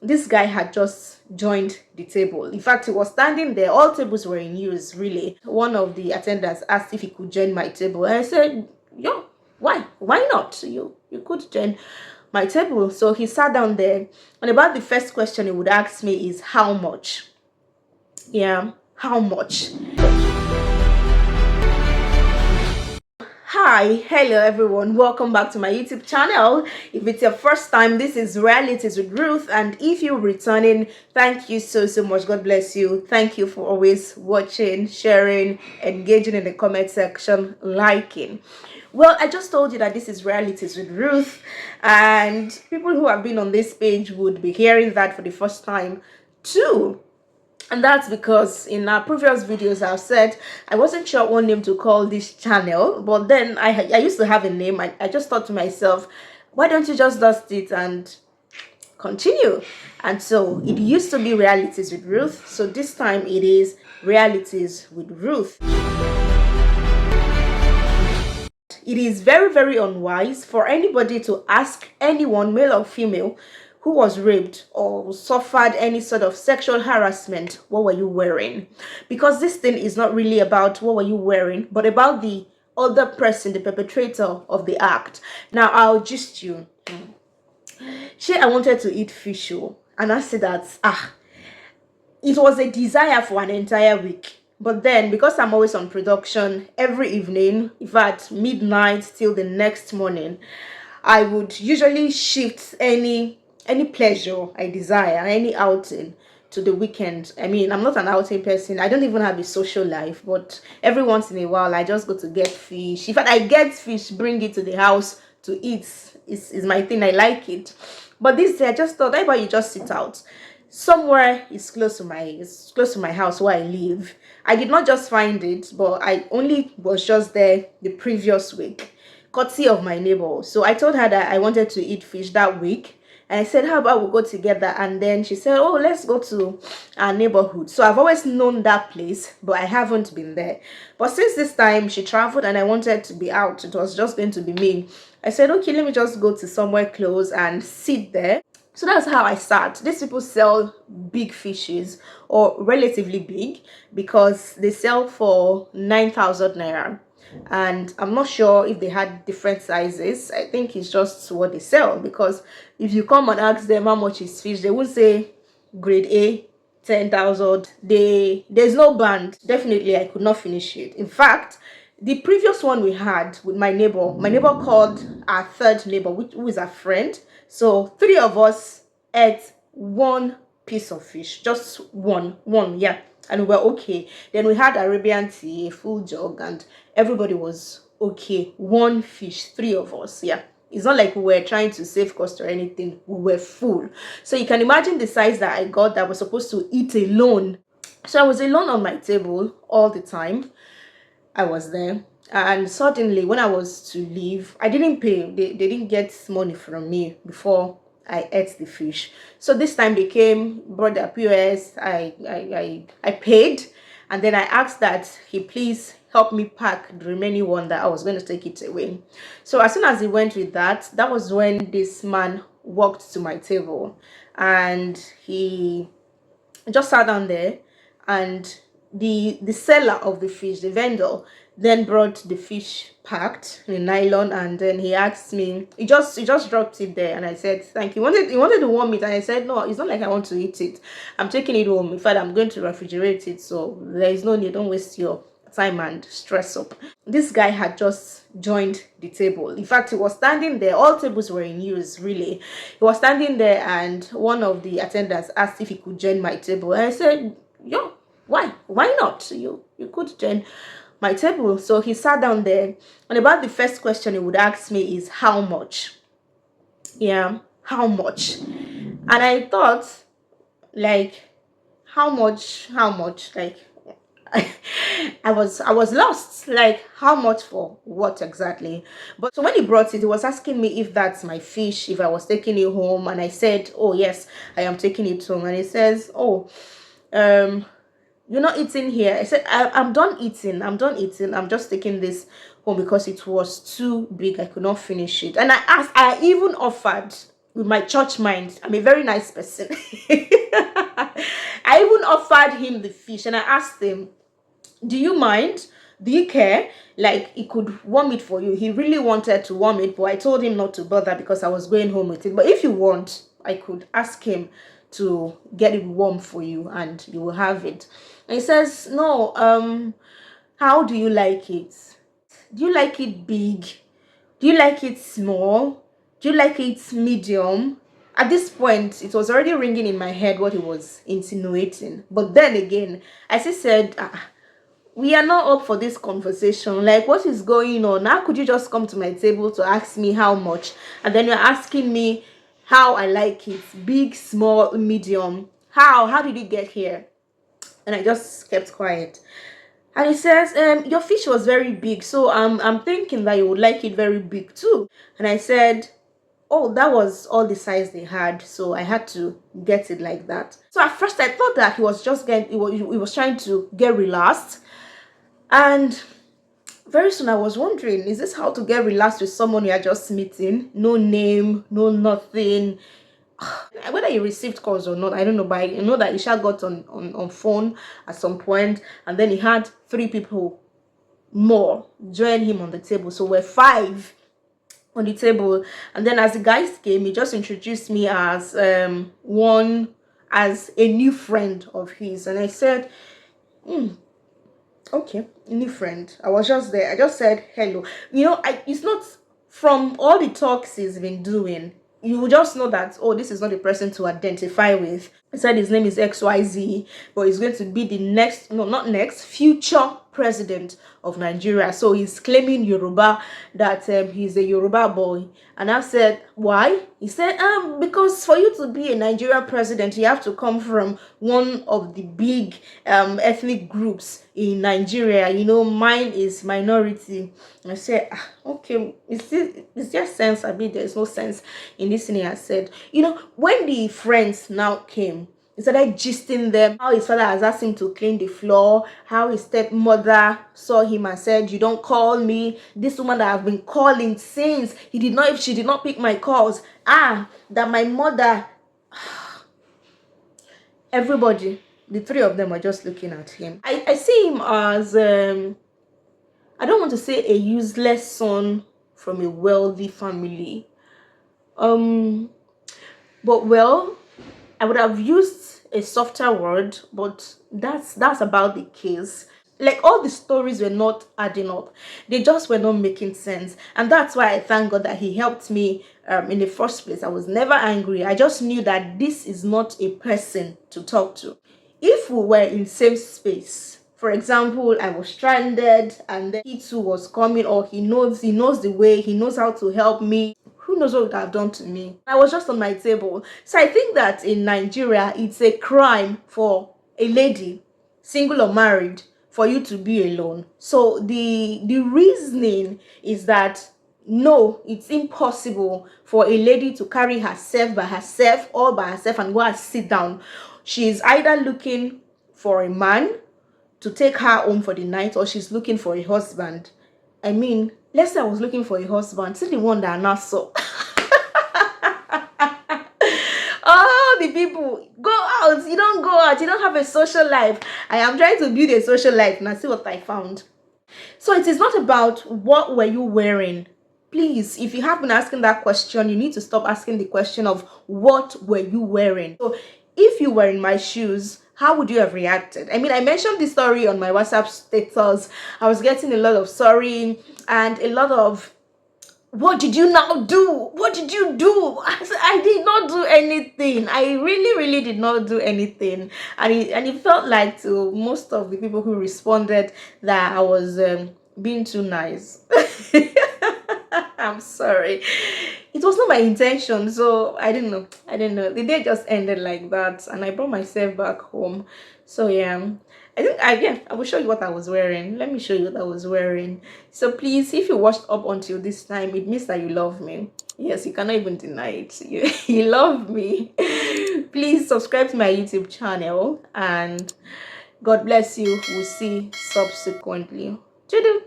this guy had just joined the table. In fact, he was standing there. All tables were in use, really. One of the attendants asked if he could join my table. And I said, yeah, why not? You could join my table. So he sat down there, and about the first question he would ask me is how much. Yeah, how much? Hi, hello everyone, welcome back to my YouTube channel. If it's your first time, this is Realities with Ruth, and if you're returning, thank you so much. God bless you. Thank you for always watching, sharing, engaging in the comment section, liking. Well, I just told you that this is Realities with Ruth, and people who have been on this page would be hearing that for the first time too. And that's because in our previous videos I've said I wasn't sure what name to call this channel, but then I used to have a name. I just thought to myself, why don't you just dust it and continue? And so it used to be Realities with Ruth, so this time it is Realities with Ruth. It is very unwise for anybody to ask anyone, male or female, who was raped or suffered any sort of sexual harassment, what were you wearing? Because this thing is not really about what were you wearing, but about the other person, the perpetrator of the act. Now, I'll gist you. I wanted to eat fish, and I said that, it was a desire for an entire week. But then, because I'm always on production every evening, in fact, midnight till the next morning, I would usually shift any pleasure I desire, any outing, to the weekend. I mean, I'm not an outing person. I don't even have a social life, but every once in a while, I just go to get fish. In fact, I get fish, bring it to the house to eat. Is my thing. I like it. But this day, I just thought, how about you just sit out? Somewhere it's close to my house where I live. I did not just find it, but I only was just there the previous week, courtesy of my neighbor. So I told her that I wanted to eat fish that week, and I said, how about we go together? And then she said, oh, let's go to our neighborhood. So I've always known that place, but I haven't been there. But since this time she traveled and I wanted to be out, it was just going to be me, I said, okay, let me just go to somewhere close and sit there. So that's how I sat. These people sell big fishes, or relatively big, because they sell for 9,000 naira. And I'm not sure if they had different sizes. I think it's just what they sell, because if you come and ask them how much is fish, they would say grade A, 10,000. There's no band. Definitely I could not finish it. In fact, the previous one we had with my neighbor called our third neighbor, who is a friend. So 3 of us ate one piece of fish, just one, yeah, and we were okay. Then we had Arabian tea, a full jug, and everybody was okay. One fish, 3 of us, yeah. It's not like we were trying to save cost or anything. We were full. So you can imagine the size that I got that I was supposed to eat alone. So I was alone on my table all the time. I was there, and suddenly when I was to leave, I didn't pay. They didn't get money from me before I ate the fish. So this time they came, brought their POS. I paid, and then I asked that he please help me pack the remaining one, that I was going to take it away. So as soon as he went with that, that was when this man walked to my table, and he just sat down there, and the seller of the fish, the vendor, then brought the fish packed in nylon, and then he asked me, he just dropped it there, and I said thank you. He wanted to warm it, and I said no, it's not like I want to eat it. I'm taking it home. In fact, I'm going to refrigerate it, so there is no need. Don't waste your time and stress up. This guy had just joined the table. In fact, he was standing there. All tables were in use, really. He was standing there, and one of the attendants asked if he could join my table, and I said, yeah, why not? You could join my table. So he sat down there, and about the first question he would ask me is how much. Yeah, how much? And I thought, like, how much, like, I was lost, like, how much for what exactly? But so when he brought it, he was asking me if that's my fish, if I was taking it home, and I said, oh yes, I am taking it home. And he says, oh, you're not eating here. I said, I'm done eating. I'm just taking this home because it was too big. I could not finish it. And I even offered, with my church mind, I'm a very nice person. I even offered him the fish and I asked him, do you mind? Do you care? Like, he could warm it for you. He really wanted to warm it, but I told him not to bother because I was going home with it. But if you want, I could ask him to get it warm for you and you will have it. And he says, no, how do you like it? Do you like it big? Do you like it small? Do you like it medium? At this point, it was already ringing in my head what he was insinuating. But then again, I still said, we are not up for this conversation. Like, what is going on? How could you just come to my table to ask me how much? And then you're asking me how I like it. Big, small, medium. How did you get here? And I just kept quiet. And he says, your fish was very big, so I'm thinking that you would like it very big too. And I said, oh, that was all the size they had, so I had to get it like that. So at first I thought that he was trying to get relaxed. And very soon I was wondering, is this how to get relaxed with someone you are just meeting? No name, no nothing. Whether he received calls or not, I don't know, but I know that Isha got on phone at some point, and then he had 3 people more join him on the table, so we're 5 on the table. And then as the guys came, he just introduced me as a new friend of his, and I said, okay, new friend. I was just there. I just said hello. It's not from all the talks he's been doing, you will just know that, oh, this is not a person to identify with. He said his name is XYZ, but he's going to be the next, no, not next, future president of Nigeria. So he's claiming Yoruba, that he's a Yoruba boy. And I said, why? He said, because for you to be a Nigeria president, you have to come from one of the big ethnic groups in Nigeria. Mine is minority. And I said, okay, is there sense? I mean, there's no sense in this thing I said. When the friends now came, he started gisting them how his father has asked him to clean the floor, how his stepmother saw him and said, you don't call me. This woman that I've been calling since she did not pick my calls. That my mother. Everybody, the 3 of them are just looking at him. I see him as I don't want to say a useless son from a wealthy family. But well, I would have used a softer word, but that's about the case. Like, all the stories were not adding up. They just were not making sense. And that's why I thank God that he helped me in the first place. I was never angry. I just knew that this is not a person to talk to. If we were in same space, for example, I was stranded and then he too was coming, or he knows the way, he knows how to help me, who knows what would have done to me. I was just on my table. So I think that in Nigeria, it's a crime for a lady, single or married, for you to be alone. So the reasoning is that, no, it's impossible for a lady to carry herself by herself, all by herself, and go and sit down. She's either looking for a man to take her home for the night, or she's looking for a husband. I mean, let's say I was looking for a husband. See the one that I now saw. Oh, the people, go out. You don't go out. You don't have a social life. I am trying to build a social life. Now see what I found. So it is not about what were you wearing. Please, if you have been asking that question, you need to stop asking the question of what were you wearing. So if you were in my shoes, how would you have reacted? I mean, I mentioned this story on my WhatsApp status. I was getting a lot of sorry and a lot of, what did you now do? What did you do? I did not do anything. I really did not do anything. And it felt like to most of the people who responded that I was being too nice. I'm sorry. It was not my intention, so I didn't know. The day just ended like that, and I brought myself back home. So yeah, I will show you what I was wearing. Let me show you what I was wearing. So please, if you watched up until this time, it means that you love me. Yes, you cannot even deny it. You love me. Please subscribe to my YouTube channel, and God bless you. We'll see subsequently. Toodoo.